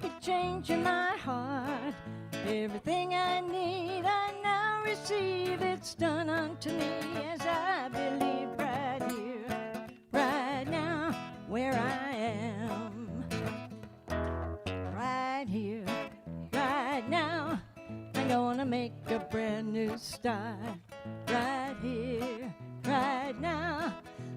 make a change in my heart. Everything I need, I now receive. It's done unto me as I believe right here, right now, where I am. Right here, right now, I'm gonna make a brand new start. Right here, right now,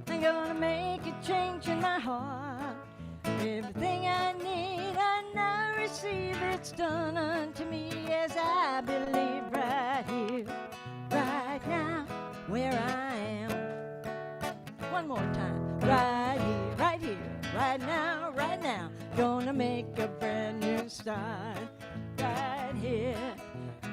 I'm gonna make a change in my heart. Everything I need, I now receive. It's done unto me as I believe right here, right now, where I am. One more time. Right here, right now, gonna make a brand new start. Right here,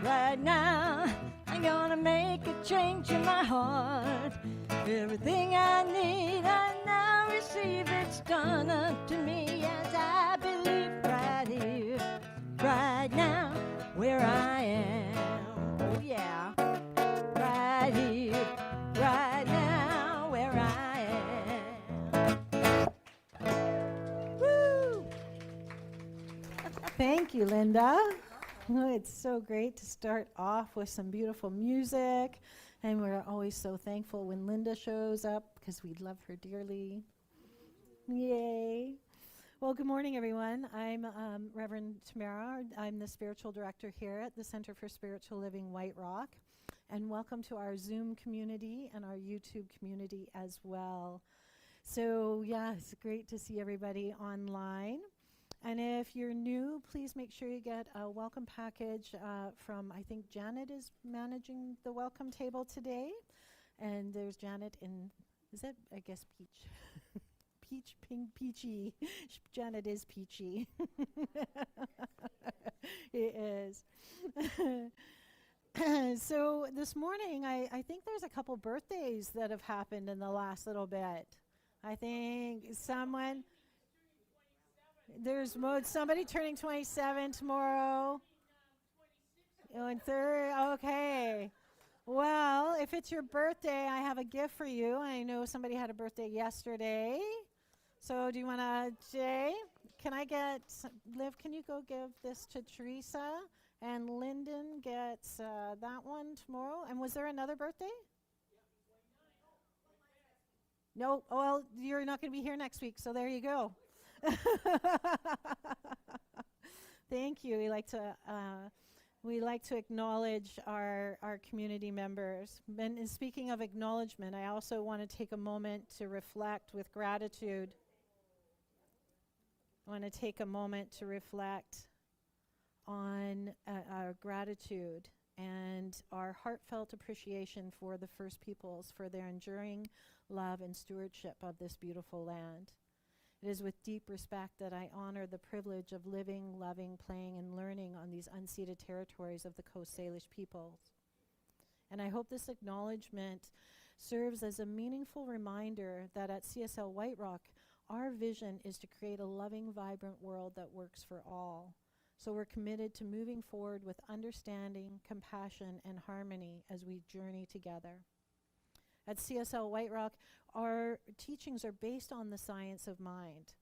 right now, I'm gonna make a change in my heart. Everything I need, I now receive. It's done unto me as I believe right here, right now, where I am. Oh yeah, right here, right now, where I am. Woo! Thank you, Linda. Oh, it's so great to start off with some beautiful music. And we're always so thankful when Linda shows up because we love her dearly. Yay. Well, good morning, everyone. I'm Reverend Tamara. I'm the spiritual director here at the Center for Spiritual Living White Rock. And welcome to our Zoom community and our YouTube community as well. So, yeah, it's great to see everybody online. And if you're new, please make sure you get a welcome package from, I think Janet is managing the welcome table today. And there's Janet in, is that, I guess, Peach? Peach, pink, peachy. Janet is peachy. It is. So this morning, I think there's a couple birthdays that have happened in the last little bit. I think someone... There's somebody turning 27 tomorrow. Oh, and third, okay. Well, if it's your birthday, I have a gift for you. I know somebody had a birthday yesterday. So do you want to, Jay? Can I get, Liv, can you go give this to Teresa? And Lyndon gets that one tomorrow. And was there another birthday? No, well, you're not going to be here next week, so there you go. Thank you. We like to acknowledge our community members. And speaking of acknowledgement, I also want to take a moment to reflect with gratitude. I want to take a moment to reflect on our gratitude and our heartfelt appreciation for the First Peoples for their enduring love and stewardship of this beautiful land. It is with deep respect that I honor the privilege of living, loving, playing, and learning on these unceded territories of the Coast Salish peoples. And I hope this acknowledgement serves as a meaningful reminder that at CSL White Rock, our vision is to create a loving, vibrant world that works for all. So we're committed to moving forward with understanding, compassion, and harmony as we journey together. At CSL White Rock, our teachings are based on the science of mind,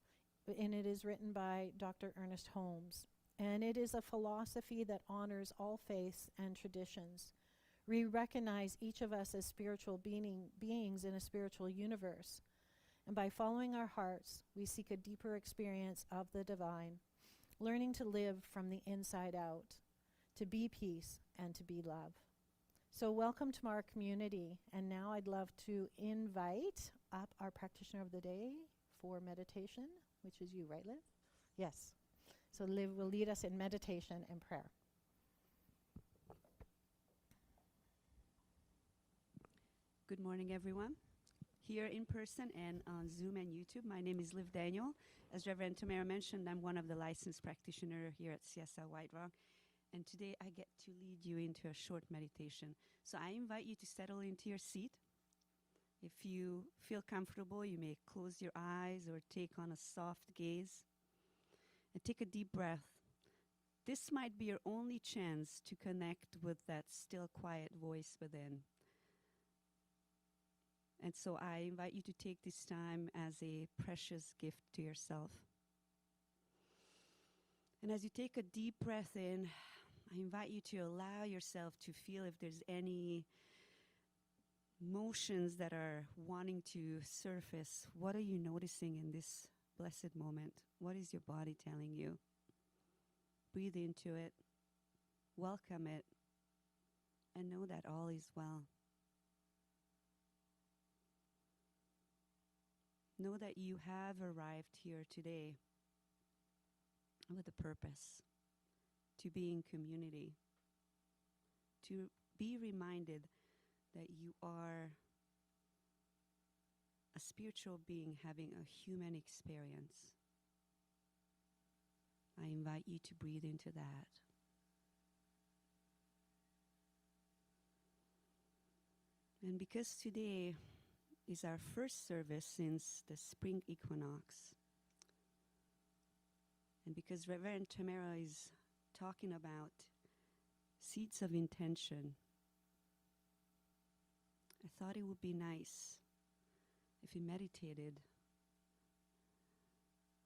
and it is written by Dr. Ernest Holmes. And it is a philosophy that honors all faiths and traditions. We recognize each of us as spiritual beings in a spiritual universe. And by following our hearts, we seek a deeper experience of the divine, learning to live from the inside out, to be peace and to be love. So welcome to our community, and now I'd love to invite up our practitioner of the day for meditation, which is you, right, Liv? Yes. So Liv will lead us in meditation and prayer. Good morning, everyone. Here in person and on Zoom and YouTube, my name is Liv Daniel. As Reverend Tamara mentioned, I'm one of the licensed practitioners here at CSL White Rock. And today I get to lead you into a short meditation. So I invite you to settle into your seat. If you feel comfortable, you may close your eyes or take on a soft gaze. And take a deep breath. This might be your only chance to connect with that still, quiet voice within. And so I invite you to take this time as a precious gift to yourself. And as you take a deep breath in, I invite you to allow yourself to feel if there's any motions that are wanting to surface. What are you noticing in this blessed moment? What is your body telling you? Breathe into it, welcome it, and know that all is well. Know that you have arrived here today with a purpose, to be in community, to be reminded that you are a spiritual being having a human experience. I invite you to breathe into that. And because today is our first service since the spring equinox, and because Reverend Tamara is talking about seeds of intention, I thought it would be nice if we meditated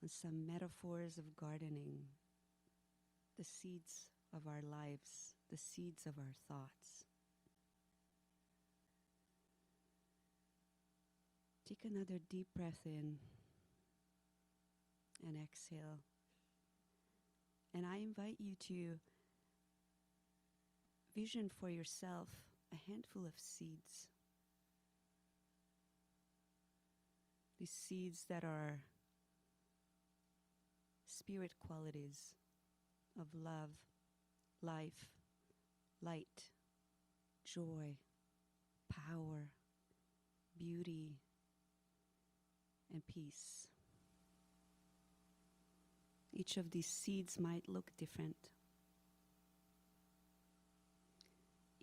on some metaphors of gardening, the seeds of our lives, the seeds of our thoughts. Take another deep breath in and exhale. And I invite you to vision for yourself a handful of seeds. These seeds that are spirit qualities of love, life, light, joy, power, beauty, and peace. Each of these seeds might look different.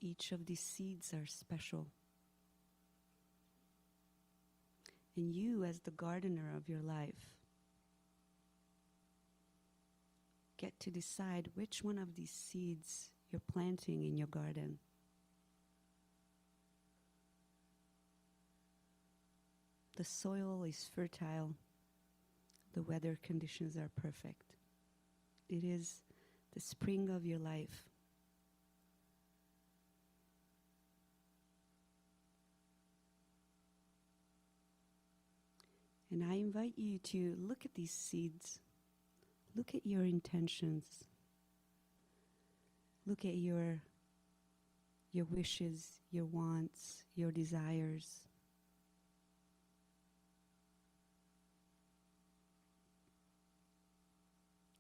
Each of these seeds are special. And you, as the gardener of your life, get to decide which one of these seeds you're planting in your garden. The soil is fertile. The weather conditions are perfect. It is the spring of your life. And I invite you to look at these seeds. Look at your intentions. Look at your wishes, your wants, your desires.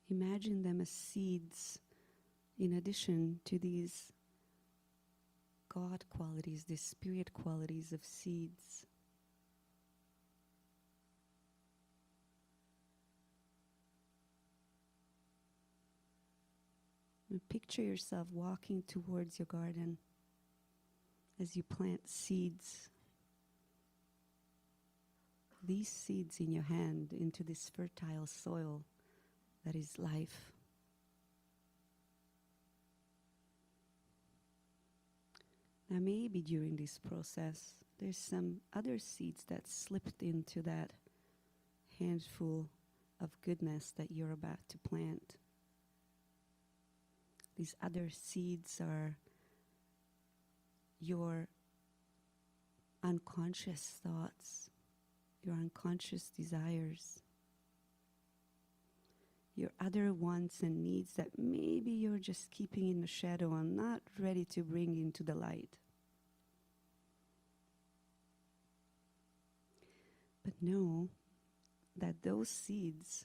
Imagine them as seeds in addition to these God qualities, these spirit qualities of seeds. And picture yourself walking towards your garden as you plant seeds. These seeds in your hand into this fertile soil that is life. Now maybe during this process, there's some other seeds that slipped into that handful of goodness that you're about to plant. These other seeds are your unconscious thoughts, your unconscious desires, your other wants and needs that maybe you're just keeping in the shadow and not ready to bring into the light. But know that those seeds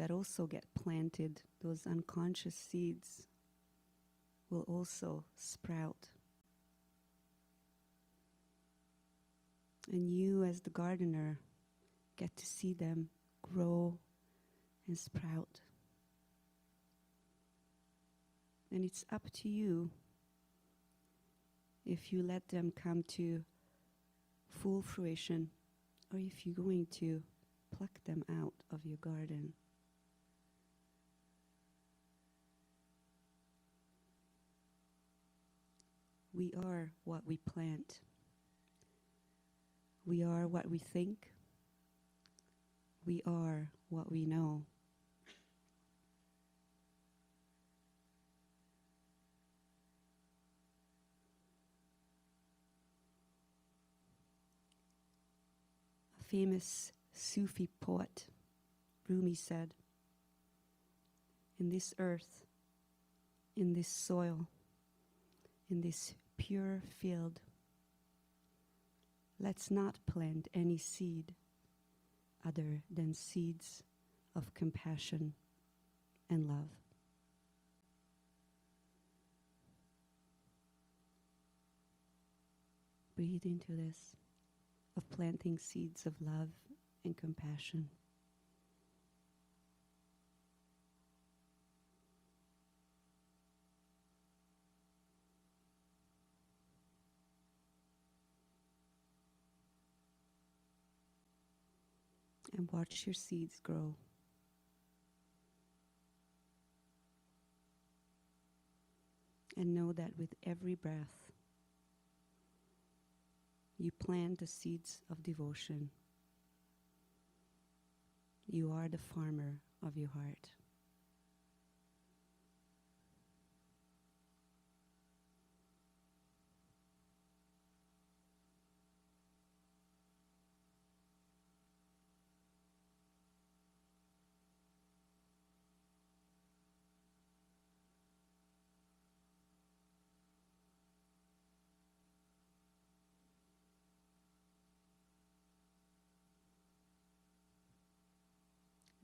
that also get planted, those unconscious seeds, will also sprout. And you, as the gardener, get to see them grow and sprout. And it's up to you if you let them come to full fruition or if you're going to pluck them out of your garden. We are what we plant. We are what we think. We are what we know. A famous Sufi poet, Rumi, said, "In this earth, in this soil, in this pure field, let's not plant any seed other than seeds of compassion and love." Breathe into this, of planting seeds of love and compassion. And watch your seeds grow. And know that with every breath, you plant the seeds of devotion. You are the farmer of your heart.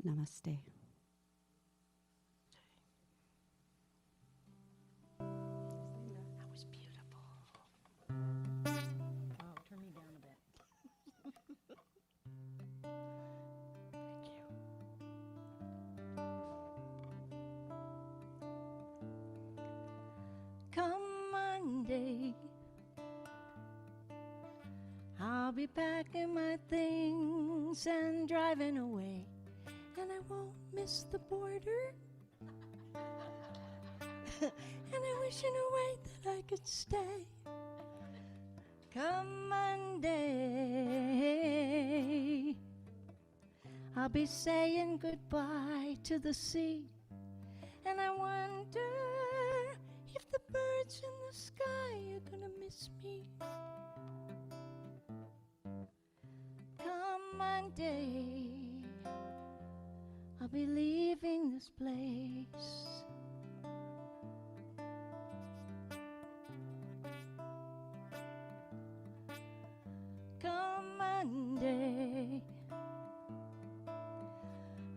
Namaste. That was beautiful. Oh, turn me down a bit. Thank you. Come Monday, I'll be packing my things and driving away. And I won't miss the border. And I wish in a way that I could stay. Come Monday, I'll be saying goodbye to the sea. And I wonder if the birds in the sky are gonna miss me. Come Monday, I'll be leaving this place. Come Monday,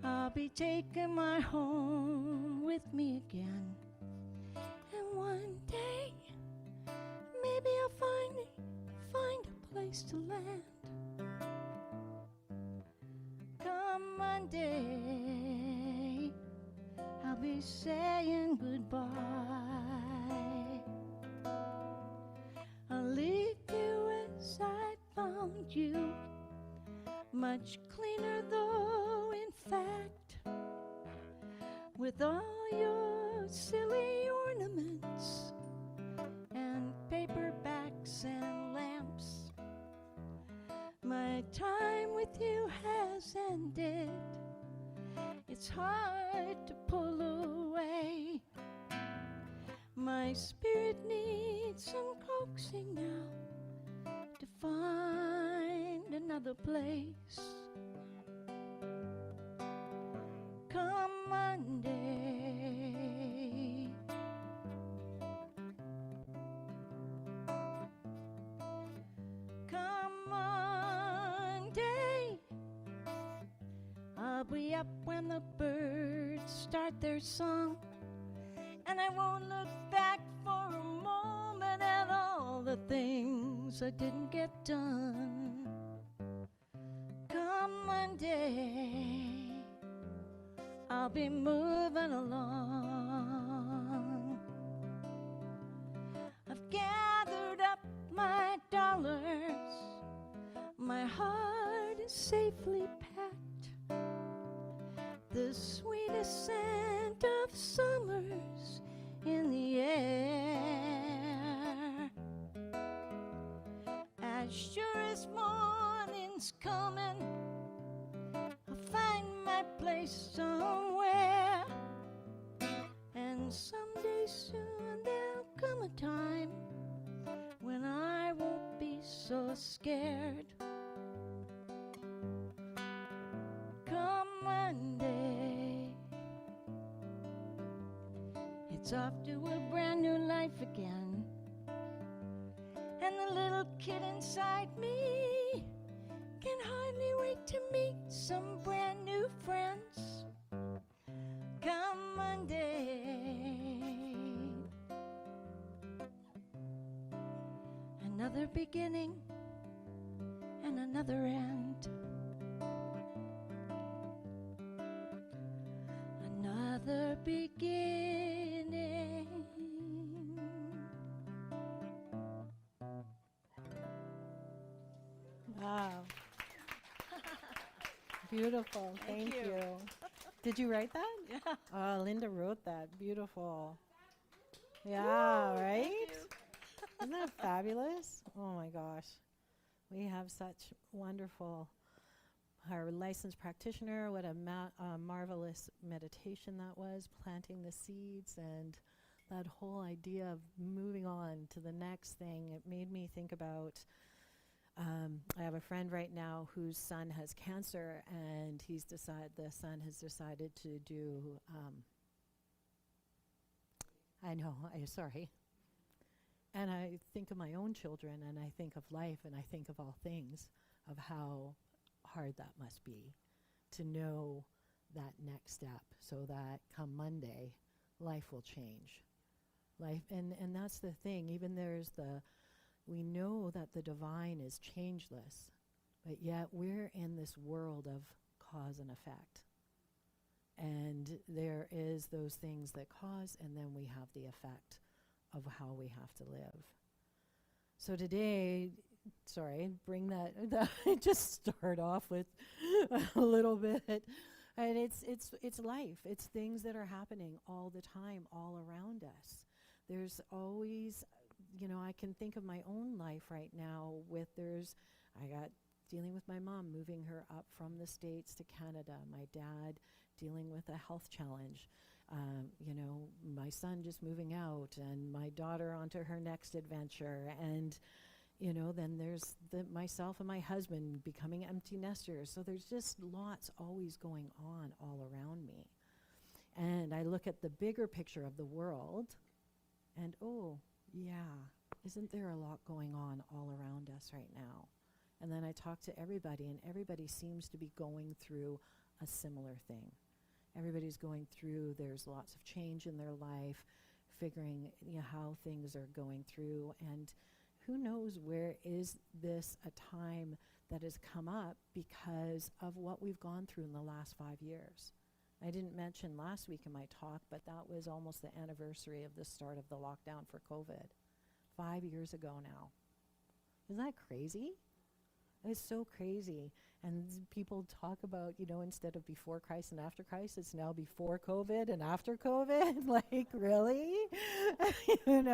I'll be taking my home with me again. And one day, maybe I'll find a place to land. Come Monday, I'll be saying goodbye. I'll leave you as I found you, much cleaner though in fact, with all your silly ornaments and paperbacks and lamps. My time with you has ended. It's hard to pull away. My spirit needs some coaxing now to find another place. Come Monday, come Monday, I'll be up when the birds start their song, and I won't look back for a moment at all the things I didn't get done. Come Monday, I'll be moving along. I've gathered up my dollars, my heart is safely packed. The sweetest scent of summer's in the air. As sure as morning's coming, I'll find place somewhere. And someday soon there'll come a time when I won't be so scared. Come Monday, it's off to a brand new life again. And the little kid inside me can hardly wait to meet some brand new friends. Come Monday, another beginning and another end. Another beginning. Wow. Beautiful. Thank you. Did you write that? Yeah. Oh, Linda wrote that. Beautiful. Yeah, Woo, right? thank you. Isn't that fabulous? Oh my gosh. We have such wonderful, our licensed practitioner, what a marvelous meditation that was, planting the seeds and that whole idea of moving on to the next thing. It made me think about, I have a friend right now whose son has cancer, and the son has decided to do, sorry. And I think of my own children, and I think of life, and I think of all things, of how hard that must be to know that next step, so that come Monday, life will change. And that's the thing. Even we know that the divine is changeless, but yet we're in this world of cause and effect. And there is those things that cause, and then we have the effect of how we have to live. So today, bring that just start off with a little bit. And it's life. It's things that are happening all the time, all around us. There's always, I can think of my own life right now I got dealing with my mom, moving her up from the States to Canada, my dad dealing with a health challenge, my son just moving out, and my daughter onto her next adventure, and then there's myself and my husband becoming empty nesters. So there's just lots always going on all around me. And I look at the bigger picture of the world, and isn't there a lot going on all around us right now? And then I talk to everybody, and everybody seems to be going through a similar thing. Everybody's going through, there's lots of change in their life, figuring how things are going through, and who knows where is this a time that has come up because of what we've gone through in the last 5 years. I didn't mention last week in my talk, but that was almost the anniversary of the start of the lockdown for COVID. 5 years ago now. Isn't that crazy? It's so crazy. And people talk about, instead of before Christ and after Christ, it's now before COVID and after COVID. Like, really? I'm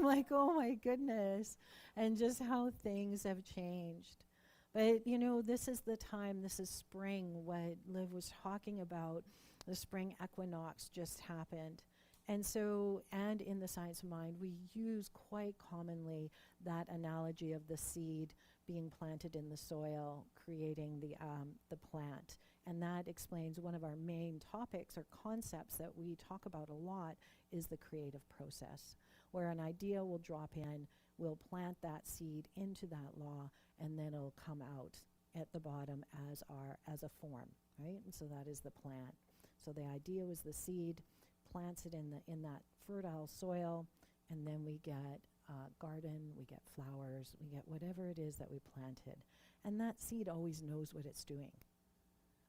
like, oh my goodness. And just how things have changed. But, this is the time, this is spring, what Liv was talking about. The spring equinox just happened. And so, and in the science of mind, we use quite commonly that analogy of the seed being planted in the soil, creating the plant. And that explains one of our main topics or concepts that we talk about a lot is the creative process, where an idea will drop in, we'll plant that seed into that law, and then it'll come out at the bottom as a form, right? And so that is the plant. So the idea was the seed, plants it in that fertile soil, and then we get garden, we get flowers, we get whatever it is that we planted. And that seed always knows what it's doing.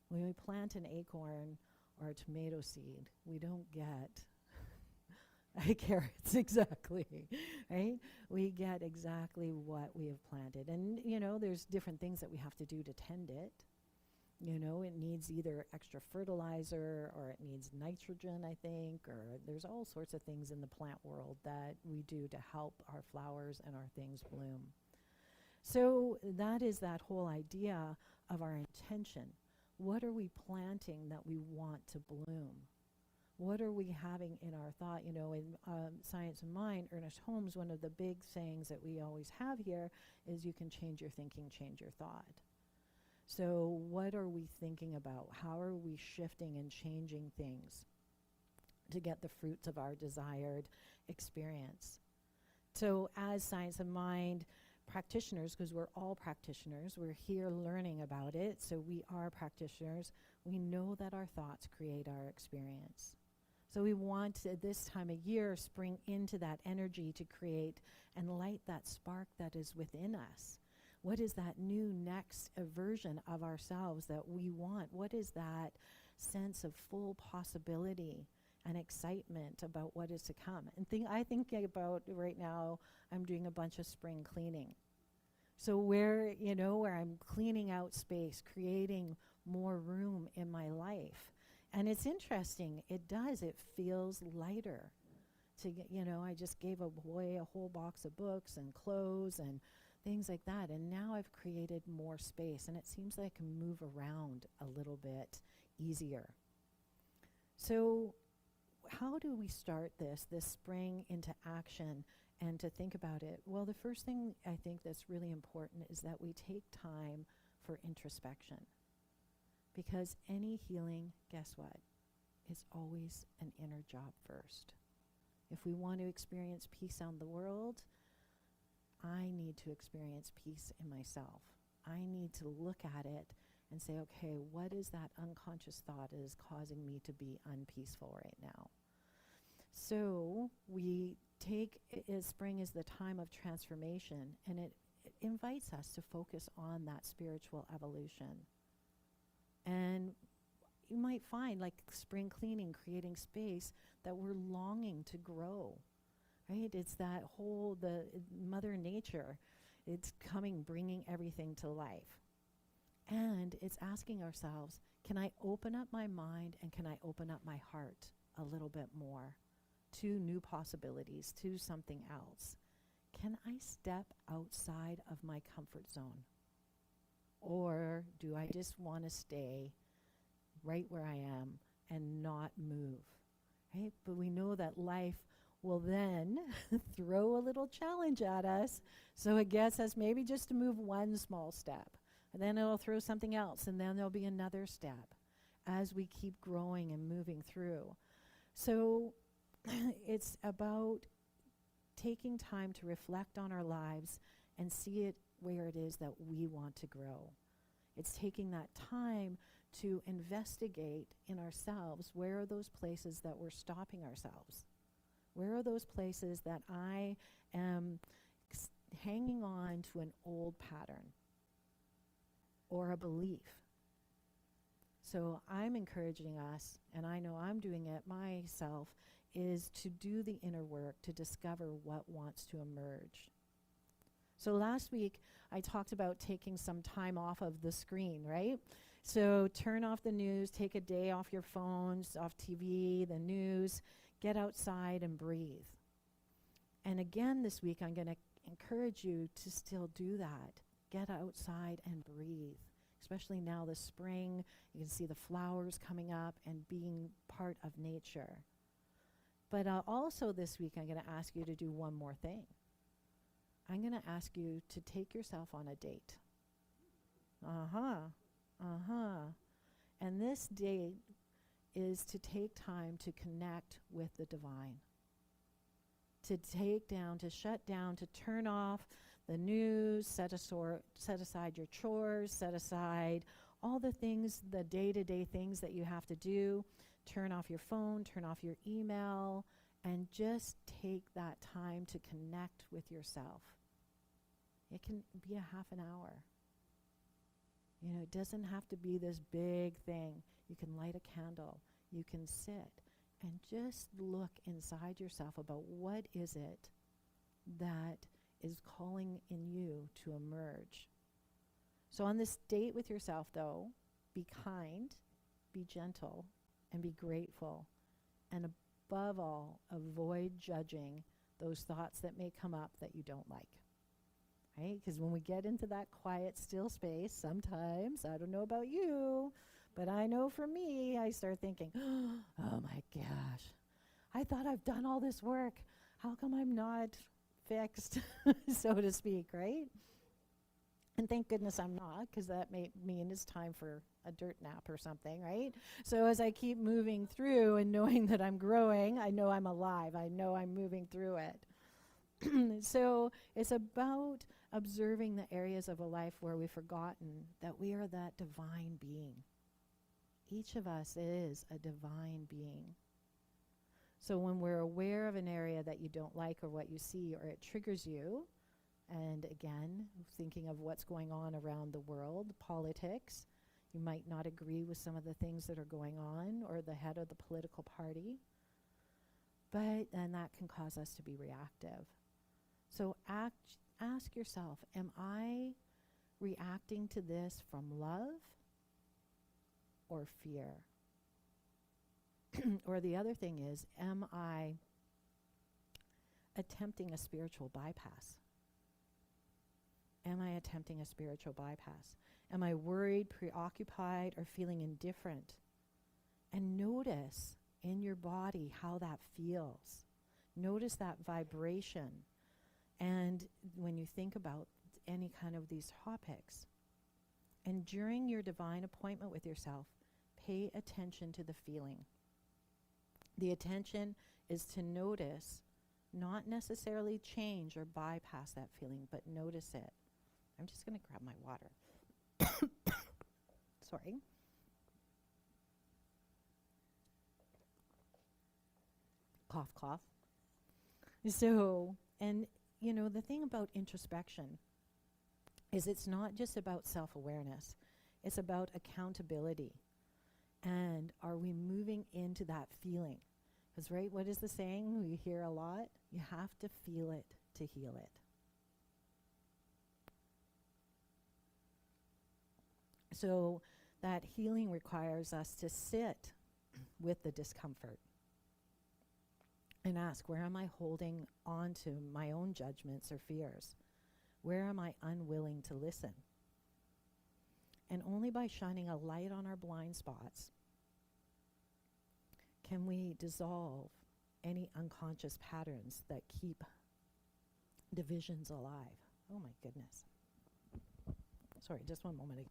When we plant an acorn or a tomato seed, we don't get carrots exactly, right? We get exactly what we have planted. And, there's different things that we have to do to tend it. It needs either extra fertilizer or it needs nitrogen, I think, or there's all sorts of things in the plant world that we do to help our flowers and our things bloom. So that is that whole idea of our intention. What are we planting that we want to bloom? What are we having in our thought? You know, in Science of Mind, Ernest Holmes, one of the big sayings that we always have here is you can change your thinking, change your thought. So what are we thinking about? How are we shifting and changing things to get the fruits of our desired experience? So as Science of Mind practitioners, because we're all practitioners, we're here learning about it, so we are practitioners, we know that our thoughts create our experience. So we want to, this time of year, spring into that energy to create and light that spark that is within us. What is that new next version of ourselves that we want? What is that sense of full possibility and excitement about what is to come? And I think about right now, I'm doing a bunch of spring cleaning. So where I'm cleaning out space, creating more room in my life. And it's interesting, it feels lighter. I just gave away a whole box of books and clothes and things like that. And now I've created more space, and it seems like I can move around a little bit easier. So how do we start this spring into action and to think about it? Well, the first thing I think that's really important is that we take time for introspection. Because any healing, guess what? Is always an inner job first. If we want to experience peace on the world, I need to experience peace in myself. I need to look at it and say, okay, what is that unconscious thought that is causing me to be unpeaceful right now? So we take, spring is the time of transformation, and it invites us to focus on that spiritual evolution. And you might find, like spring cleaning, creating space, that we're longing to grow, right? It's that whole, the Mother Nature, it's coming, bringing everything to life. And it's asking ourselves, can I open up my mind and can I open up my heart a little bit more to new possibilities, to something else? Can I step outside of my comfort zone? Or do I just want to stay right where I am and not move, right? But we know that life will then throw a little challenge at us. So it gets us maybe just to move one small step. And then it'll throw something else, and then there'll be another step as we keep growing and moving through. So it's about taking time to reflect on our lives and see it where it is that we want to grow. It's taking that time to investigate in ourselves, where are those places that we're stopping ourselves? Where are those places that I am hanging on to an old pattern or a belief? So I'm encouraging us, and I know I'm doing it myself, is to do the inner work to discover what wants to emerge. So last week, I talked about taking some time off of the screen, right? So turn off the news, take a day off your phones, off TV, the news, get outside and breathe. And again this week, I'm going to encourage you to still do that. Get outside and breathe, especially now the spring. You can see the flowers coming up and being part of nature. But also this week, I'm going to ask you to do one more thing. I'm going to ask you to take yourself on a date. And this date is to take time to connect with the divine. To take down, to shut down, to turn off the news, set aside your chores, set aside all the things, the day-to-day things that you have to do. Turn off your phone, turn off your email, and just take that time to connect with yourself. It can be a half an hour. You know, it doesn't have to be this big thing. You can light a candle. You can sit and just look inside yourself about what is it that is calling in you to emerge. So on this date with yourself, though, be kind, be gentle, and be grateful. And above all, avoid judging those thoughts that may come up that you don't like. Right? Because when we get into that quiet, still space, sometimes, I don't know about you, But I know for me, I start thinking, oh my gosh, I thought I've done all this work. How come I'm not fixed, so to speak, right? And thank goodness I'm not, because that may mean it's time for a dirt nap or something, right? So as I keep moving through and knowing that I'm growing, I know I'm alive. I know I'm moving through it. So it's about observing the areas of a life where we've forgotten that we are that divine being. Each of us is a divine being. So when we're aware of an area that you don't like or what you see or it triggers you, and again, thinking of what's going on around the world, politics, you might not agree with some of the things that are going on or the head of the political party, but then that can cause us to be reactive. So ask yourself, am I reacting to this from love or fear? Or the other thing is, am I attempting a spiritual bypass? Am I attempting a spiritual bypass? Am I worried, preoccupied, or feeling indifferent? And notice in your body how that feels. Notice that vibration. And when you think about any kind of these topics, and during your divine appointment with yourself, pay attention to the feeling. The attention is to notice, not necessarily change or bypass that feeling, but notice it. I'm just going to grab my water. Sorry. Cough, cough. So, and you know, the thing about introspection is it's not just about self-awareness. It's about accountability. And are we moving into that feeling? Because, right, what is the saying we hear a lot? You have to feel it to heal it. So that healing requires us to sit with the discomfort and ask, where am I holding on to my own judgments or fears? Where am I unwilling to listen? And only by shining a light on our blind spots can we dissolve any unconscious patterns that keep divisions alive. Oh my goodness. Sorry, just one moment.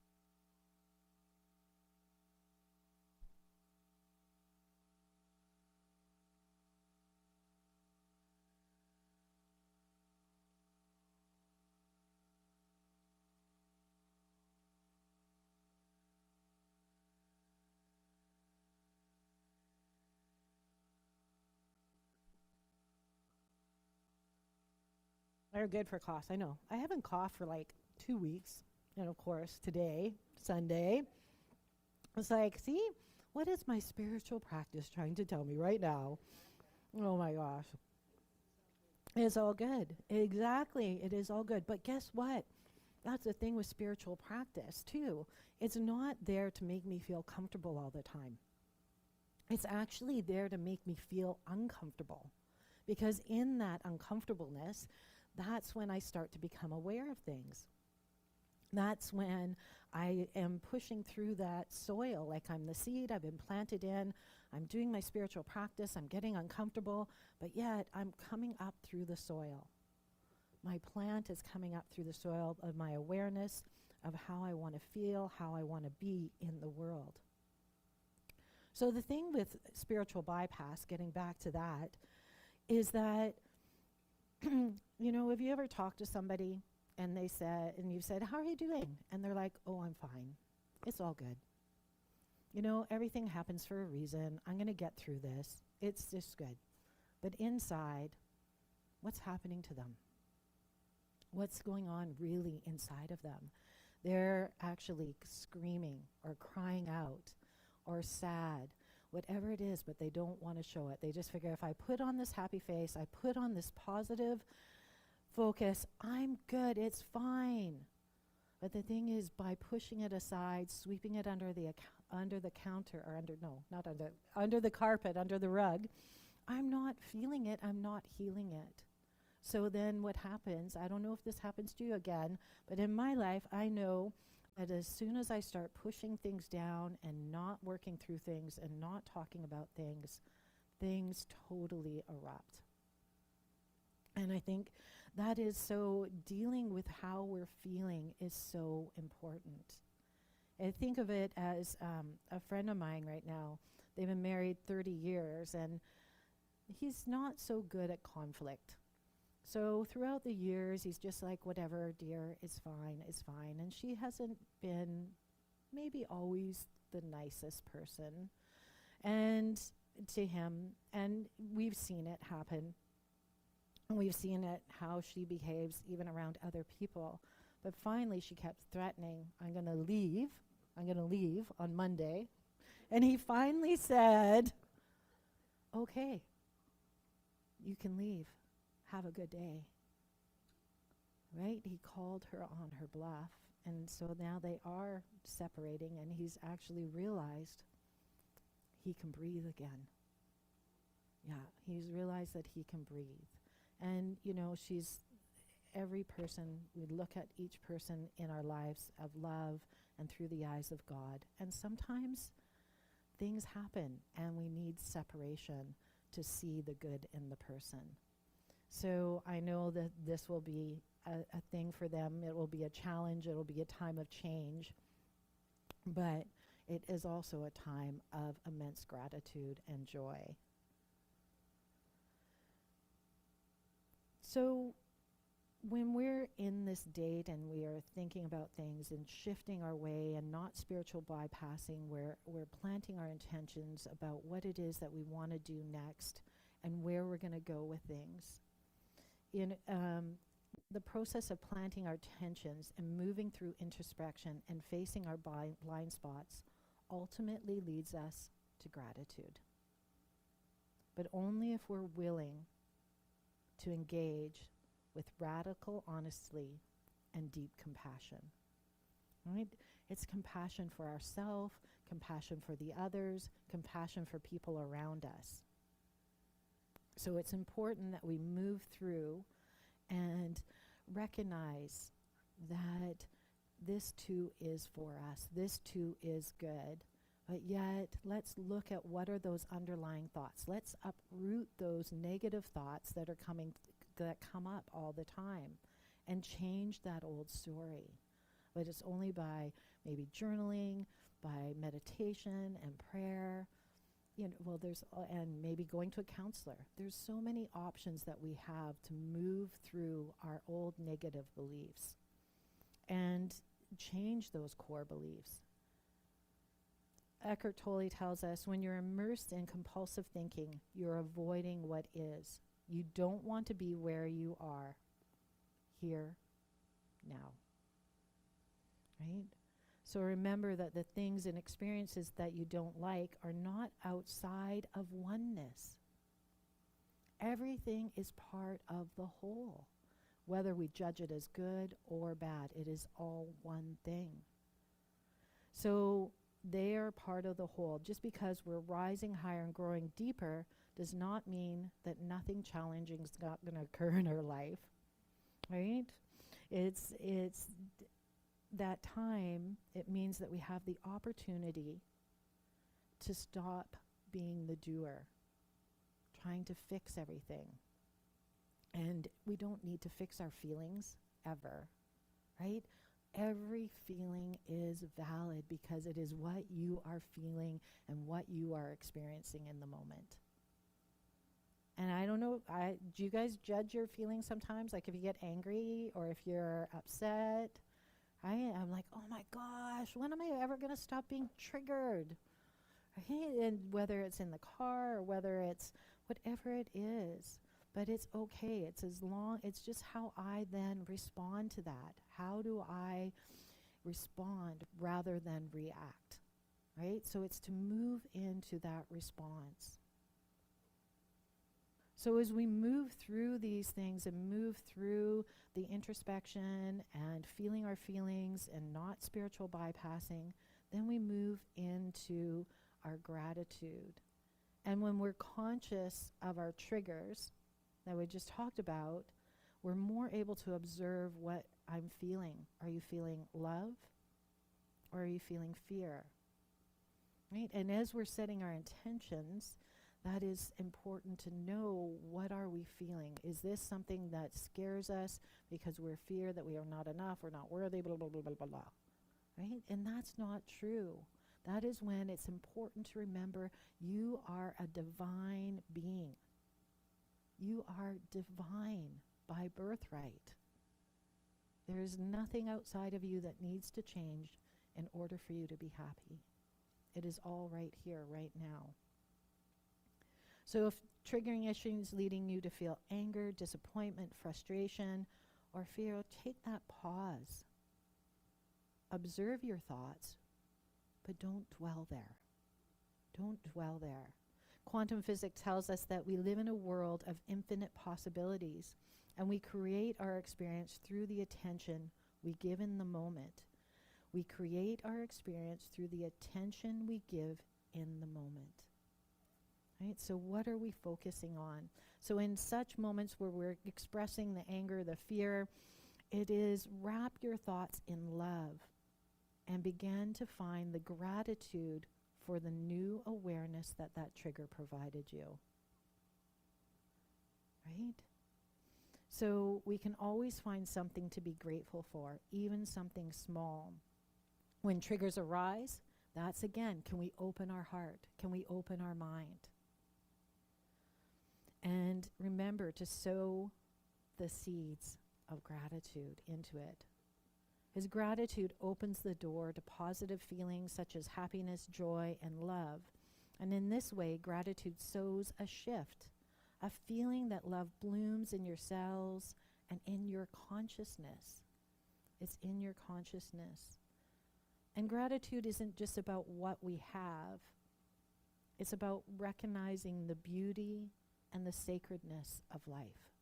They're good for coughs, I know. I haven't coughed for like 2 weeks. And of course, today, Sunday, it's like, see, what is my spiritual practice trying to tell me right now? Oh my gosh. It's all good. Exactly. It is all good. But guess what? That's the thing with spiritual practice, too. It's not there to make me feel comfortable all the time. It's actually there to make me feel uncomfortable. Because in that uncomfortableness, that's when I start to become aware of things. That's when I am pushing through that soil, like I'm the seed I've been planted in. I'm doing my spiritual practice. I'm getting uncomfortable, but yet I'm coming up through the soil. My plant is coming up through the soil of my awareness of how I want to feel, how I want to be in the world. So the thing with spiritual bypass, getting back to that, is that, you know, have you ever talked to somebody and they said, and you said, how are you doing? And they're like, oh, I'm fine. It's all good. You know, everything happens for a reason. I'm going to get through this. It's just good. But inside, what's happening to them? What's going on really inside of them? They're actually screaming or crying out or sad, whatever it is, but they don't want to show it. They just figure, if I put on this happy face, I put on this positive focus, I'm good, it's fine. But the thing is, by pushing it aside, sweeping it under the counter, or under the carpet, under the rug, I'm not feeling it, I'm not healing it. So then what happens, I don't know if this happens to you again, but in my life, I know But as soon as I start pushing things down and not working through things and not talking about things, things totally erupt. And I think that is so, dealing with how we're feeling is so important. I think of it as a friend of mine right now. They've been married 30 years, and he's not so good at conflict. So throughout the years, he's just like, whatever, dear, it's fine, it's fine. And she hasn't been maybe always the nicest person and to him. And we've seen it happen. And we've seen it, how she behaves even around other people. But finally, she kept threatening, I'm going to leave on Monday. And he finally said, okay, you can leave. Have a good day. Right? He called her on her bluff. And so now they are separating, and he's actually realized he can breathe again. Yeah, he's realized that he can breathe. And, you know, every person, we look at each person in our lives of love and through the eyes of God. And sometimes things happen, and we need separation to see the good in the person. So I know that this will be a thing for them. It will be a challenge. It will be a time of change. But it is also a time of immense gratitude and joy. So when we're in this date and we are thinking about things and shifting our way and not spiritual bypassing, we're planting our intentions about what it is that we want to do next and where we're going to go with things. In the process of planting our intentions and moving through introspection and facing our blind spots ultimately leads us to gratitude. But only if we're willing to engage with radical honesty and deep compassion. Right? It's compassion for ourselves, compassion for the others, compassion for people around us. So it's important that we move through and recognize that this too is for us. This too is good. But yet, let's look at what are those underlying thoughts. Let's uproot those negative thoughts that come up all the time and change that old story. But it's only by maybe journaling, by meditation and prayer, and maybe going to a counselor. There's so many options that we have to move through our old negative beliefs and change those core beliefs. Eckhart Tolle tells us, when you're immersed in compulsive thinking, you're avoiding what is. You don't want to be where you are, here, now. Right? So remember that the things and experiences that you don't like are not outside of oneness. Everything is part of the whole. Whether we judge it as good or bad, it is all one thing. So they are part of the whole. Just because we're rising higher and growing deeper does not mean that nothing challenging is not going to occur in our life. Right? It's that time, it means that we have the opportunity to stop being the doer, trying to fix everything. And we don't need to fix our feelings ever, right? Every feeling is valid because it is what you are feeling and what you are experiencing in the moment. And I don't know, do you guys judge your feelings sometimes? Like if you get angry or if you're upset? I'm like, oh my gosh, when am I ever going to stop being triggered? Right? And whether it's in the car or whether it's whatever it is, but it's okay. It's just how I then respond to that. How do I respond rather than react? Right? So it's to move into that response. So as we move through these things and move through the introspection and feeling our feelings and not spiritual bypassing, then we move into our gratitude. And when we're conscious of our triggers that we just talked about, we're more able to observe what I'm feeling. Are you feeling love? Or are you feeling fear? Right? And as we're setting our intentions, that is important to know, what are we feeling? Is this something that scares us because we're fear that we are not enough, we're not worthy, blah, blah, blah, blah, blah, blah. Right? And that's not true. That is when it's important to remember you are a divine being. You are divine by birthright. There is nothing outside of you that needs to change in order for you to be happy. It is all right here, right now. So if triggering issues leading you to feel anger, disappointment, frustration, or fear, take that pause. Observe your thoughts, but don't dwell there. Don't dwell there. Quantum physics tells us that we live in a world of infinite possibilities, and we create our experience through the attention we give in the moment. We create our experience through the attention we give in the moment. Right? So what are we focusing on? So in such moments where we're expressing the anger, the fear, it is wrap your thoughts in love and begin to find the gratitude for the new awareness that that trigger provided you. Right? So we can always find something to be grateful for, even something small. When triggers arise, that's again, can we open our heart? Can we open our mind? And remember to sow the seeds of gratitude into it. His gratitude opens the door to positive feelings such as happiness, joy, and love. And in this way, gratitude sows a shift, a feeling that love blooms in your cells and in your consciousness. It's in your consciousness. And gratitude isn't just about what we have. It's about recognizing the beauty and the sacredness of life.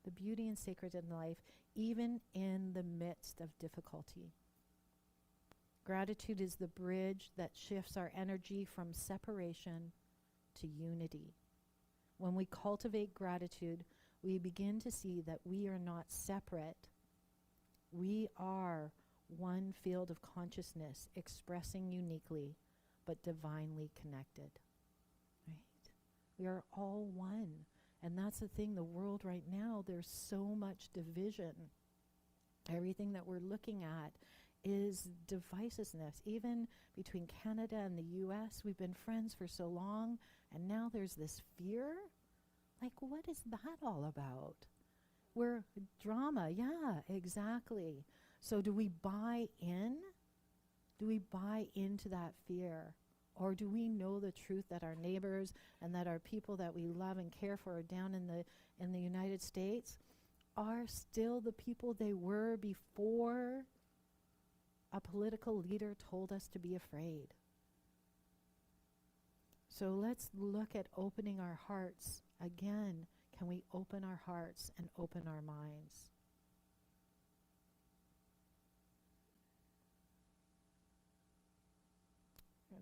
The beauty and sacred in life, even in the midst of difficulty. Gratitude is the bridge that shifts our energy from separation to unity. When we cultivate gratitude, we begin to see that we are not separate. We are one field of consciousness expressing uniquely but divinely connected. Right? We are all one. And that's the thing, the world right now, there's so much division. Everything that we're looking at is divisiveness. Even between Canada and the US, we've been friends for so long, and now there's this fear? Like, what is that all about? We're drama, yeah, exactly. So do we buy in? Do we buy into that fear? Or do we know the truth that our neighbors and that our people that we love and care for down in the United States are still the people they were before a political leader told us to be afraid? So let's look at opening our hearts. Again, can we open our hearts and open our minds?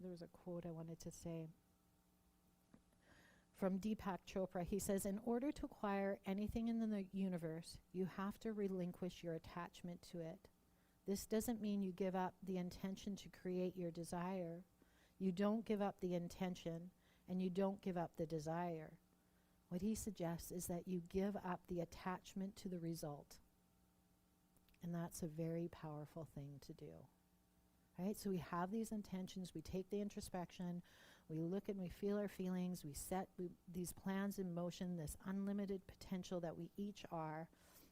There was a quote I wanted to say from Deepak Chopra. He says, in order to acquire anything in the universe, you have to relinquish your attachment to it. This doesn't mean you give up the intention to create your desire. You don't give up the intention, and you don't give up the desire. What he suggests is that you give up the attachment to the result. And that's a very powerful thing to do. Right? So we have these intentions, we take the introspection, we look and we feel our feelings, we set these plans in motion, this unlimited potential that we each are,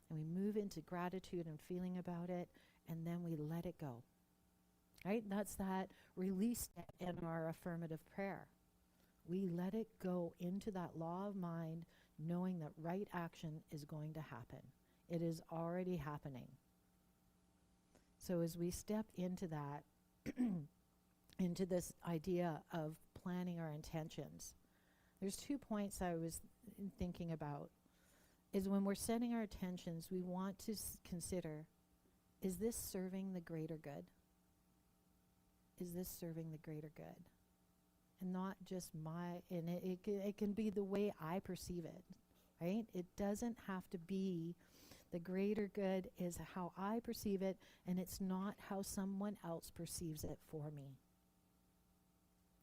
and we move into gratitude and feeling about it, and then we let it go. Right? That's that release step in our affirmative prayer. We let it go into that law of mind, knowing that right action is going to happen. It is already happening. So as we step into that, into this idea of planning our intentions, there's 2 points I was thinking about. Is when we're setting our intentions, we want to consider, is this serving the greater good? Is this serving the greater good? And not just and it can be the way I perceive it, right? It doesn't have to be The greater good is how I perceive it, and it's not how someone else perceives it for me.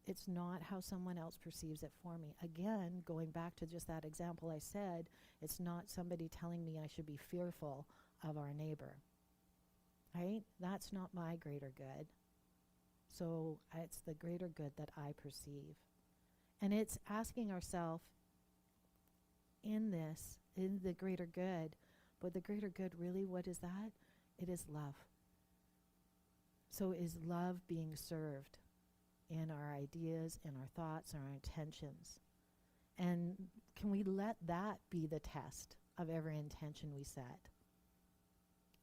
It's not how someone else perceives it for me. Again, going back to just that example I said, it's not somebody telling me I should be fearful of our neighbor. Right? That's not my greater good. So it's the greater good that I perceive. And it's asking ourselves in this, in the greater good, but the greater good, really, what is that? It is love. So is love being served in our ideas, in our thoughts, in our intentions? And can we let that be the test of every intention we set?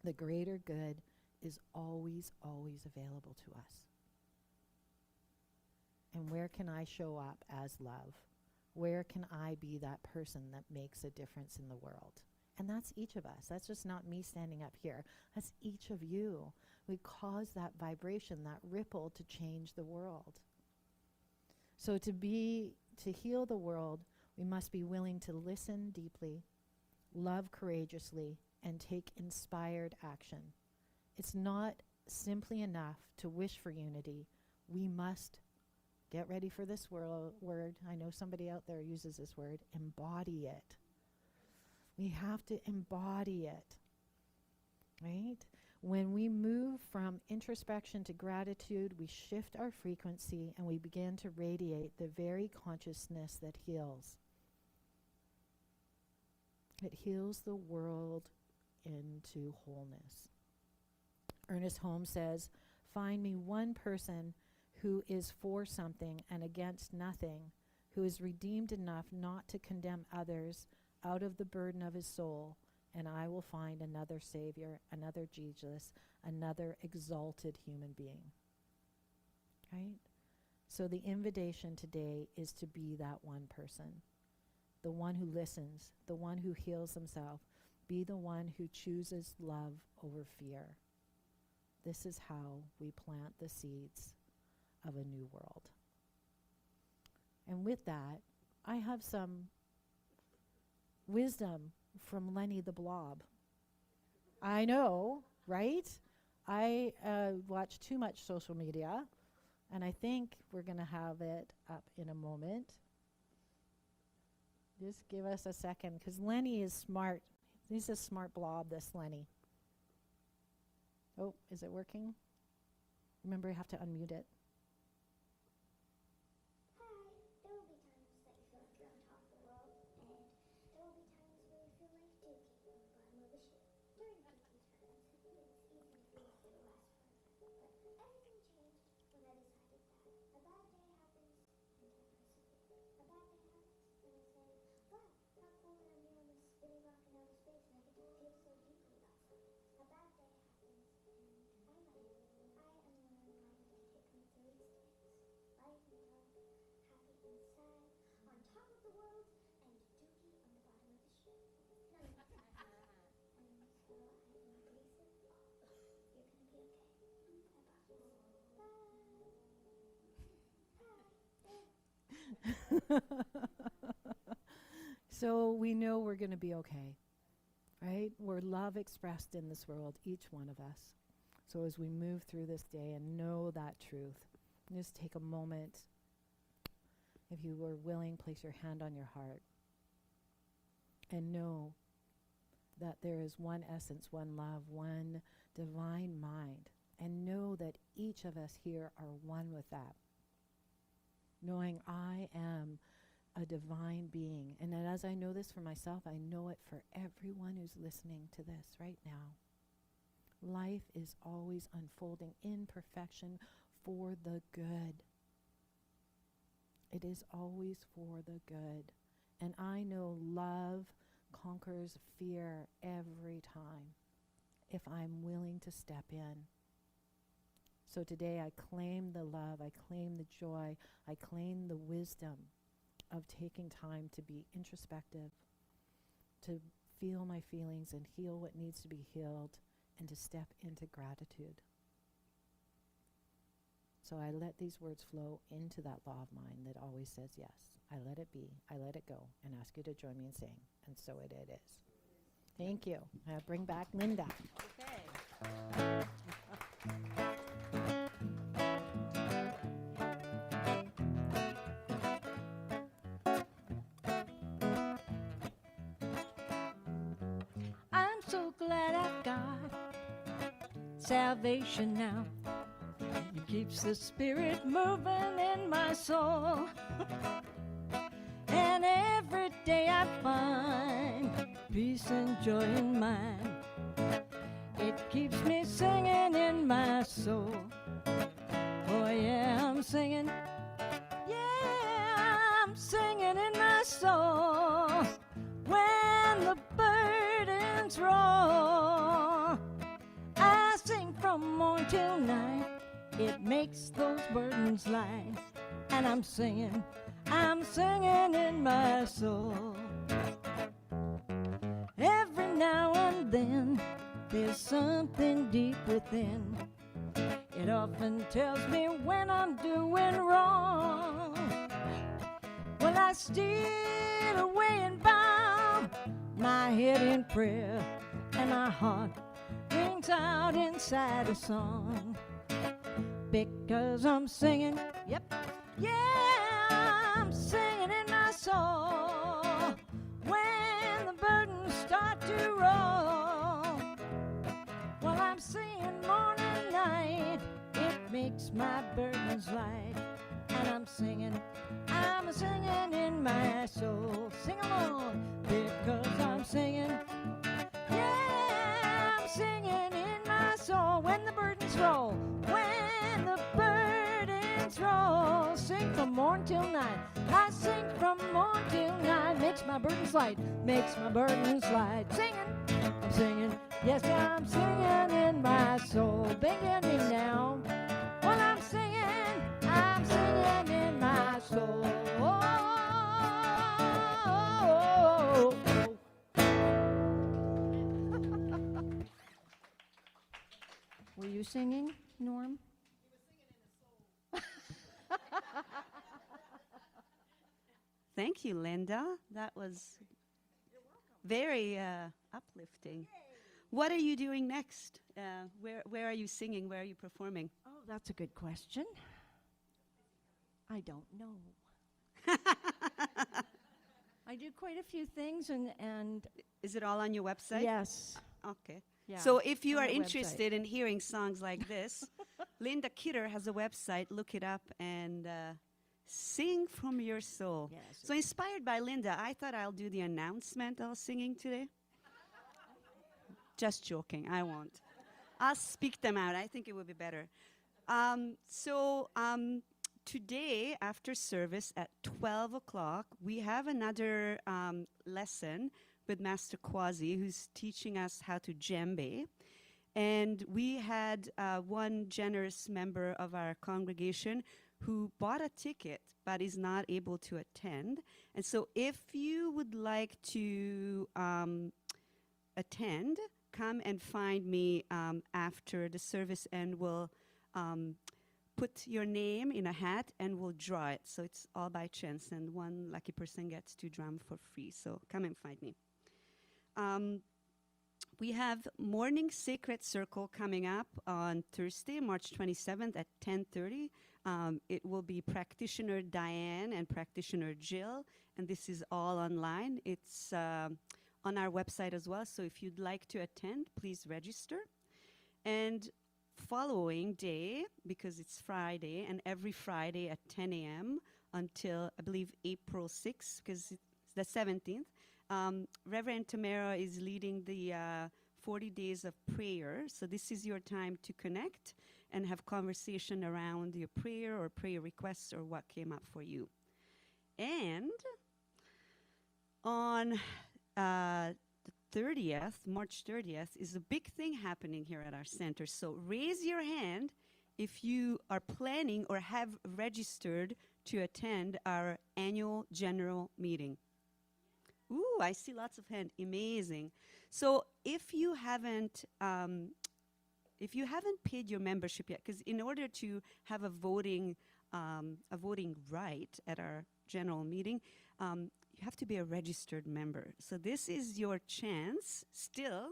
The greater good is always, always available to us. And where can I show up as love? Where can I be that person that makes a difference in the world? And that's each of us. That's just not me standing up here. That's each of you. We cause that vibration, that ripple to change the world. So to heal the world, we must be willing to listen deeply, love courageously, and take inspired action. It's not simply enough to wish for unity. We must get ready for this word. I know somebody out there uses this word, embody it. We have to embody it, right? When we move from introspection to gratitude, we shift our frequency and we begin to radiate the very consciousness that heals. It heals the world into wholeness. Ernest Holmes says, "Find me one person who is for something and against nothing, who is redeemed enough not to condemn others out of the burden of his soul, and I will find another Savior, another Jesus, another exalted human being." Right? So the invitation today is to be that one person, the one who listens, the one who heals himself, be the one who chooses love over fear. This is how we plant the seeds of a new world. And with that, I have some wisdom from Lenny the Blob. I know, right? I watch too much social media, and I think we're going to have it up in a moment. Just give us a second, because Lenny is smart. He's a smart blob, this Lenny. Oh, is it working? Remember, you have to unmute it. So we know we're going to be okay, right? We're love expressed in this world, each one of us. So as we move through this day and know that truth, just take a moment. If you were willing, place your hand on your heart and know that there is one essence, one love, one divine mind, and know that each of us here are one with that. Knowing I am a divine being. And that as I know this for myself, I know it for everyone who's listening to this right now. Life is always unfolding in perfection for the good. It is always for the good. And I know love conquers fear every time if I'm willing to step in. So today I claim the love, I claim the joy, I claim the wisdom of taking time to be introspective, to feel my feelings and heal what needs to be healed, and to step into gratitude. So I let these words flow into that law of mine that always says yes. I let it be, I let it go, and ask you to join me in saying, and so it is. Thank you. Bring back Linda. Okay. I'm so glad I got salvation now. It keeps the spirit moving in my soul. And every day I find peace and joy in mine. It keeps me singing in my soul. Oh yeah, I'm singing. Yeah, I'm singing in my soul. When the burdens roll, I sing from morn till night. It makes those burdens light. And I'm singing in my soul. Every now and then, there's something deep within. It often tells me when I'm doing wrong. Well, I steal away and bow my head in prayer, and my heart rings out inside a song. Because I'm singing, yep, yeah, I'm singing in my soul. When the burdens start to roll, well, I'm singing morning and night. It makes my burdens light. And I'm singing in my soul. Sing along, because I'm singing. Yeah, I'm singing in my soul. When the burdens roll, when the burdens roll, sing from morn till night. I sing from morn till night. Makes my burdens light, makes my burdens light. Singing, I'm singing, yes, I'm singing in my soul. Big in me now. Well, I'm singing in my soul. Were you singing, Norm? Thank you, Linda. That was very uplifting. What are you doing next? Where are you singing? Where are you performing? Oh, that's a good question. I don't know. I do quite a few things, and Is it all on your website? yes. Okay. Yeah, So if you on are the website. interested in hearing songs like this, Linda Kidder has a website. Look it up and sing from your soul. Yes. So inspired by Linda, I thought I'll do the announcement of singing today. Just joking, I won't. I'll speak them out. I think it would be better. Today, after service at 12 o'clock, we have another lesson with Master Kwazi, who's teaching us how to djembe. And we had one generous member of our congregation who bought a ticket but is not able to attend. And so if you would like to attend, come and find me after the service, and we'll put your name in a hat and we'll draw it. So it's all by chance, and one lucky person gets to drum for free. So come and find me. We have Morning Sacred Circle coming up on Thursday, March 27th at 10:30. It will be practitioner Diane and practitioner Jill, and this is all online. It's on our website as well, so if you'd like to attend, please register. And following day, because it's Friday, and every Friday at 10 a.m. until, I believe, April 6th, because it's the 17th, Reverend Tamara is leading the 40 days of prayer. So this is your time to connect and have conversation around your prayer or prayer requests or what came up for you. And on the 30th, March 30th, is a big thing happening here at our center. So raise your hand if you are planning or have registered to attend our annual general meeting. Ooh, I see lots of hands. Amazing. So if you haven't paid your membership yet, because in order to have a voting right at our general meeting, you you have to be a registered member. So this is your chance still.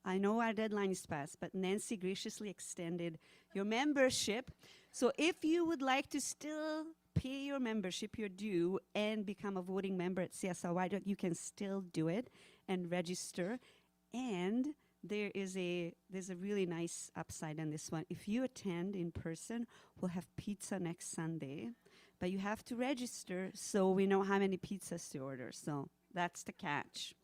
I know our deadline is past, but Nancy graciously extended your membership. So if you would like to still pay your membership, your due, and become a voting member at CSL White Rock, you can still do it and register. And there's a really nice upside on this one. If you attend in person, we'll have pizza next Sunday, but you have to register so we know how many pizzas to order. So that's the catch.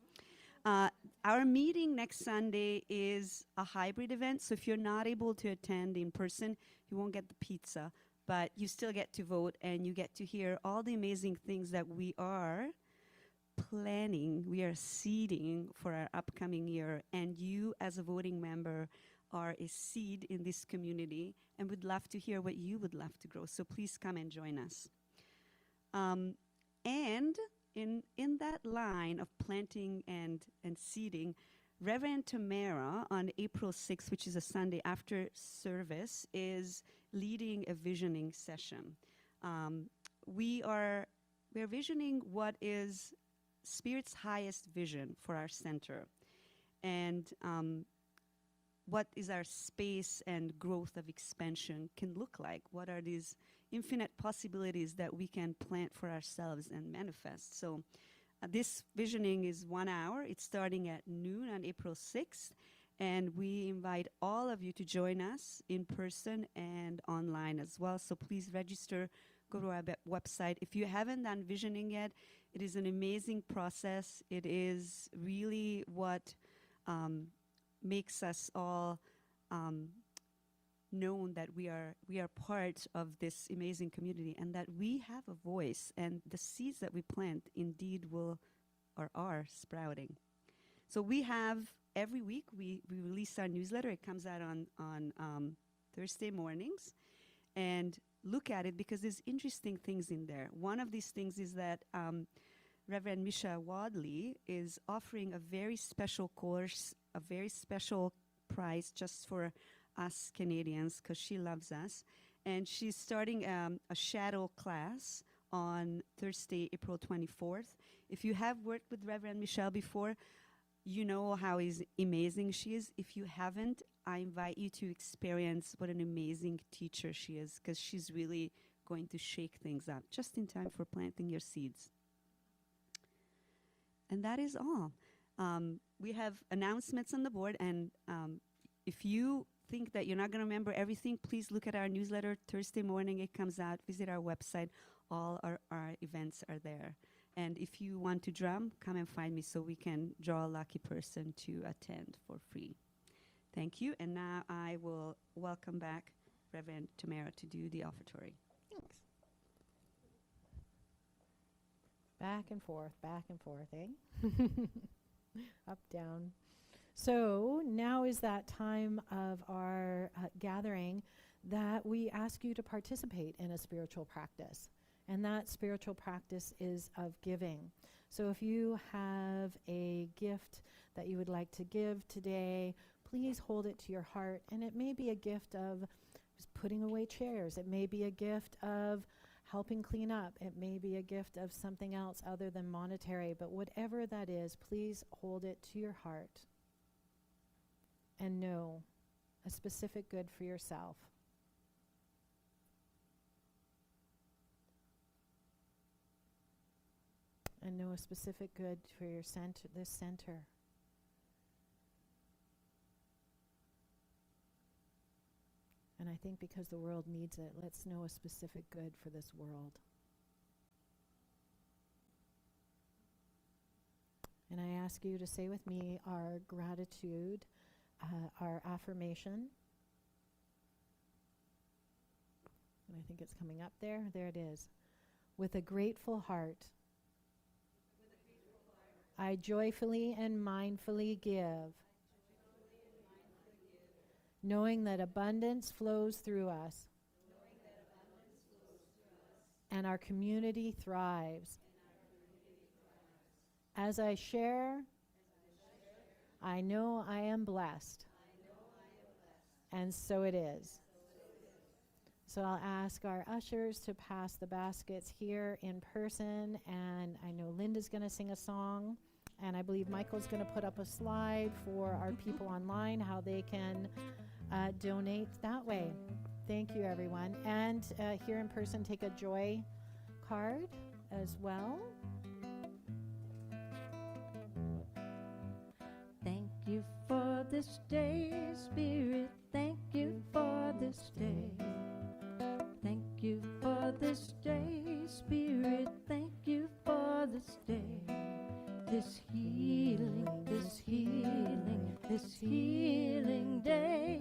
Our meeting next Sunday is a hybrid event, so if you're not able to attend in person, you won't get the pizza, but you still get to vote and you get to hear all the amazing things that we are planning, we are seeding for our upcoming year, and you as a voting member are a seed in this community and would love to hear what you would love to grow. So please come and join us. And in that line of planting and seeding, Reverend Tamara on April 6th, which is a Sunday after service, is leading a visioning session. We are visioning what is Spirit's highest vision for our center, and what is our space and growth of expansion can look like. What are these infinite possibilities that we can plant for ourselves and manifest? So this visioning is 1 hour. It's starting at noon on April 6th, and we invite all of you to join us in person and online as well. So please register, go to our website. If you haven't done visioning yet, it is an amazing process. It is really what makes us all known that we are part of this amazing community and that we have a voice, and the seeds that we plant indeed are sprouting. So we have every week we release our newsletter. It comes out on Thursday mornings, and look at it because there's interesting things in there. One of these things is that Reverend Misha Wadley is offering a very special course, a very special price just for us Canadians, because she loves us. And she's starting a shadow class on Thursday, April 24th. If you have worked with Reverend Michelle before, you know how amazing she is. If you haven't, I invite you to experience what an amazing teacher she is, because she's really going to shake things up just in time for planting your seeds. And that is all. We have announcements on the board, and if you think that you're not going to remember everything, please look at our newsletter. Thursday morning it comes out. Visit our website. All our events are there. And if you want to drum, come and find me so we can draw a lucky person to attend for free. Thank you. And now I will welcome back Reverend Tamara to do the offertory. Thanks. Back and forth, eh? Up, down. So now is that time of our gathering that we ask you to participate in a spiritual practice. And that spiritual practice is of giving. So if you have a gift that you would like to give today, please hold it to your heart. And it may be a gift of just putting away chairs. It may be a gift of helping clean up. It may be a gift of something else other than monetary. But whatever that is, please hold it to your heart. And know a specific good for yourself. And know a specific good for your center, this center. And I think because the world needs it, let's know a specific good for this world. And I ask you to say with me our gratitude, our affirmation. And I think it's coming up there. There it is. With a grateful heart, I joyfully and mindfully give, knowing that abundance flows through us, and our community thrives. As I share, I know I am blessed. And so it is. So I'll ask our ushers to pass the baskets here in person, and I know Linda's going to sing a song, and I believe Michael's going to put up a slide for our people online, how they can donate that way. Thank you, everyone. And here in person, take a joy card as well. Thank you for this day, Spirit. Thank you for this day. Thank you for this day, Spirit. Thank you for this day. This healing, this healing, this healing day.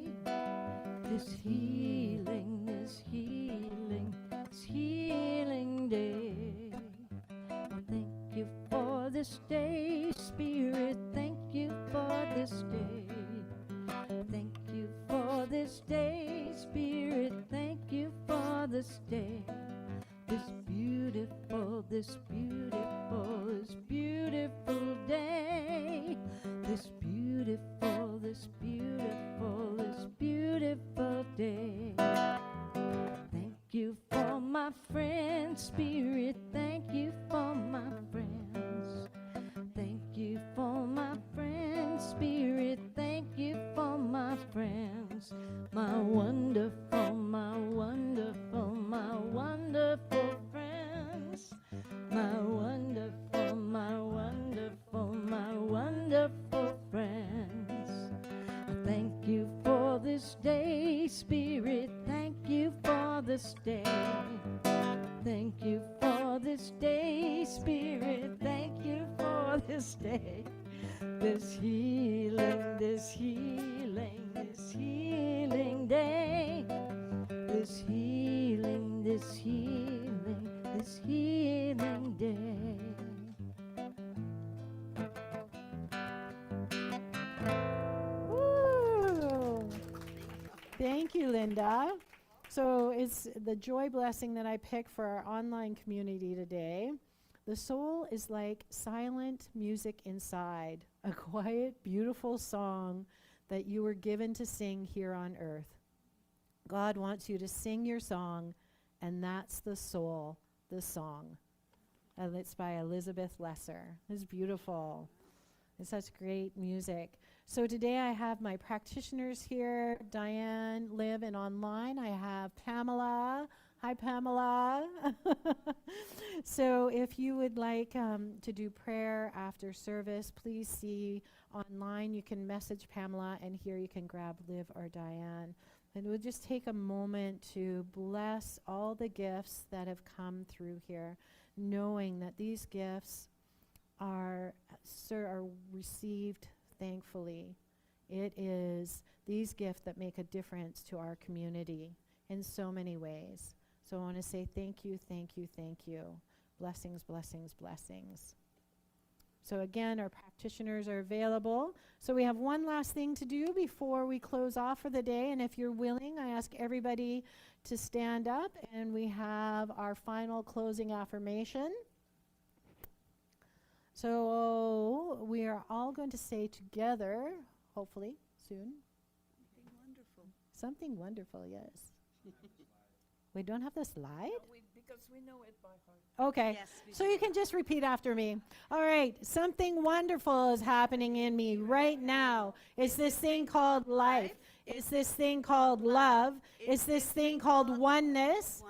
This healing, this healing, this healing day. Thank you for this day, Spirit. Thank you for this day. Thank you for this day, Spirit. Thank you for this day. This beautiful, this beautiful, this beautiful day. This beautiful, this beautiful, this beautiful day. Thank you for my friends, Spirit. Thank you for my friends. Thank you for my friends, Spirit. Thank you for my friends. My wonderful, my wonderful, my wonderful friends. My wonderful, my wonderful, my wonderful friends. Thank you for this day, Spirit. Thank you for this day. Thank you for this day, Spirit. Thank you for this day. This healing, this healing, this healing day. This healing, this healing, this healing day. Woo! Thank you, Linda. So it's the joy blessing that I picked for our online community today. The soul is like silent music inside, a quiet, beautiful song that you were given to sing here on earth. God wants you to sing your song, and that's the soul, the song. And it's by Elizabeth Lesser. It's beautiful. It's such great music. So today I have my practitioners here, Diane, Liv, and online. I have Pamela. Hi, Pamela. So if you would like to do prayer after service, please see online. You can message Pamela, and here you can grab Liv or Diane. And we'll just take a moment to bless all the gifts that have come through here, knowing that these gifts are received thankfully. It is these gifts that make a difference to our community in so many ways. So I want to say thank you, thank you, thank you. Blessings, blessings, blessings. So again, our practitioners are available. So we have one last thing to do before we close off for the day. And if you're willing, I ask everybody to stand up, and we have our final closing affirmation. So we are all going to say together, hopefully soon. Something wonderful. Something wonderful, yes. We don't have the slide? Because we know it by heart. Okay. Yes, we So do. you can just repeat after me. All right. Something wonderful is happening in me right now. It's this thing called life. It's this thing called love. It's this thing called oneness.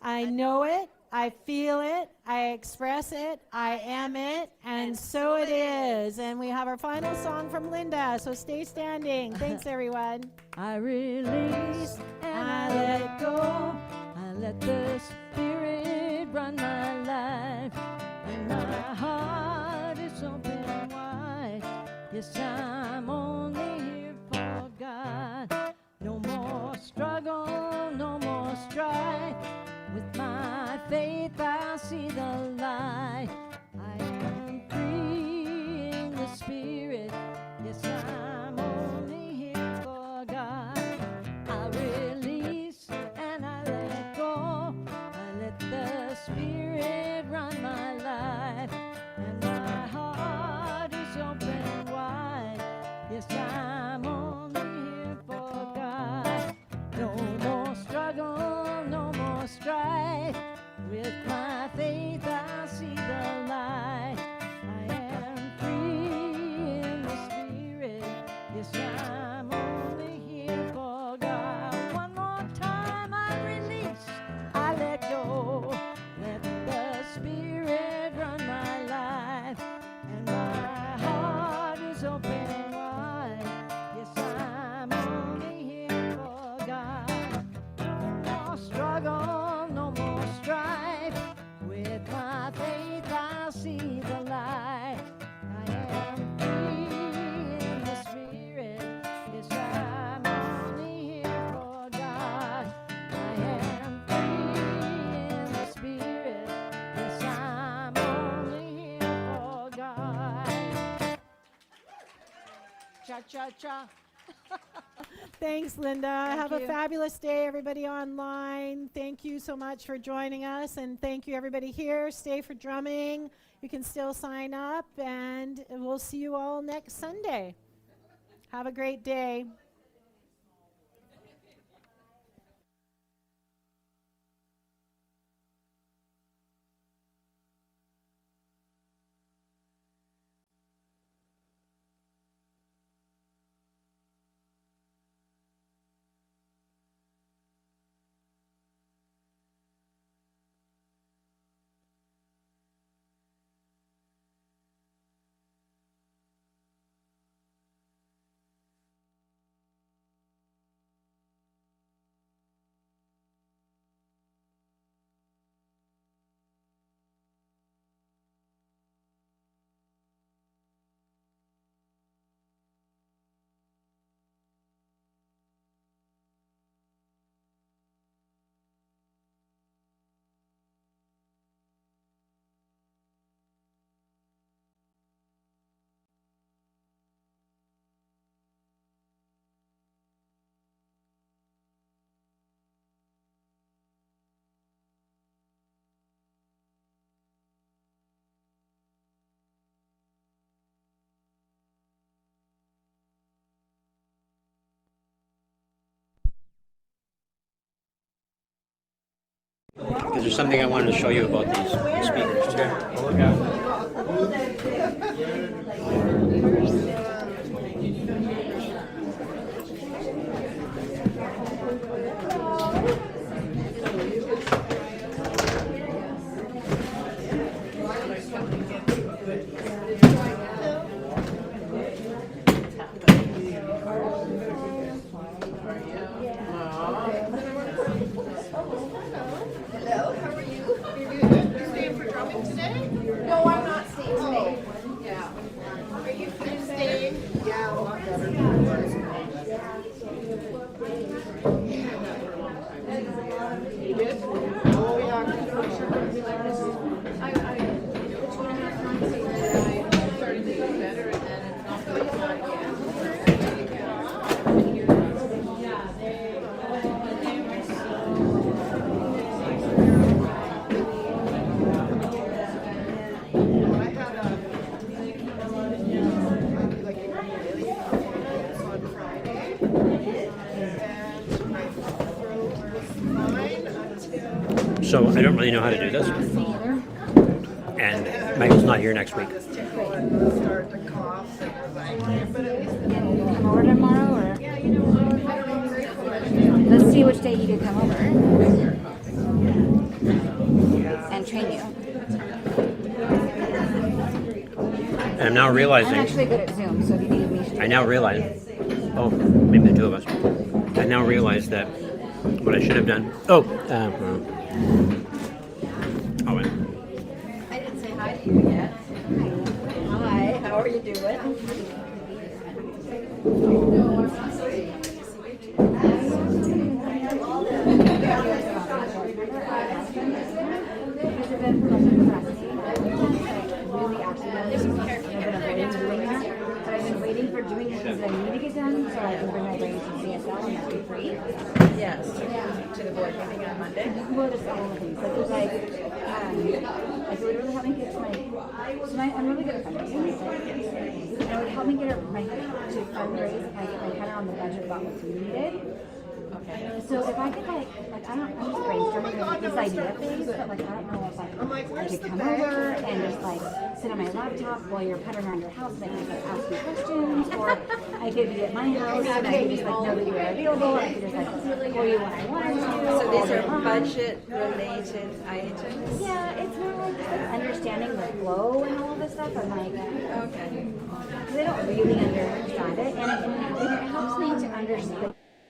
I know it. I feel it. I express it. I am it. And so it is. And we have our final song from Linda. So stay standing. Thanks, everyone. I release and I let go. I let the Spirit run my life, and my heart is open wide. Yes, I'm only here for God. No more struggle, no more strife. With my faith, I'll see the light. I am free in the Spirit. Yes, I'm only here for God. I release and I let go. I let the Spirit run my life, and my heart is open wide. Yes, I'm only here for God. No more struggle, cha-cha-cha. Thanks, Linda. Thank Have a you. fabulous day, everybody online. Thank you so much for joining us, and thank you, everybody here. Stay for drumming. You can still sign up, and we'll see you all next Sunday. Have a great day. Because there's something I wanted to show you about these speakers too. I'll look out. So I don't really know how to do this. And Michael's not here next week. Come over tomorrow, or let's see which day he could come over and train you. And I'm now realizing. I'm actually good at Zoom, so if you need me, I now realize. Oh, maybe the two of us. I now realize that what I should have done. Oh, wait. I didn't say hi to you yet. Hi, how are you doing? For doing the things that I need to get done so I can bring my brain to CSL and not be free. Yes. To the board meeting on Monday. Well, just all the things. Like, it would really help me get to I'm really good at fundraising. And it would help me get to fundraise if I get my head on the budget about what's needed. Okay. So if I could I'm just brainstorming this idea phase, but I don't know if I could come over and just sit on my laptop while you're puttering around your house and I can just ask you questions, or I could be at my house and I could just know that you are available and I could just call you when I wanted to. So these are budget related items? Yeah, it's more like just understanding the flow and all of this stuff. I'm okay. Because I don't really understand it, and it helps me to understand.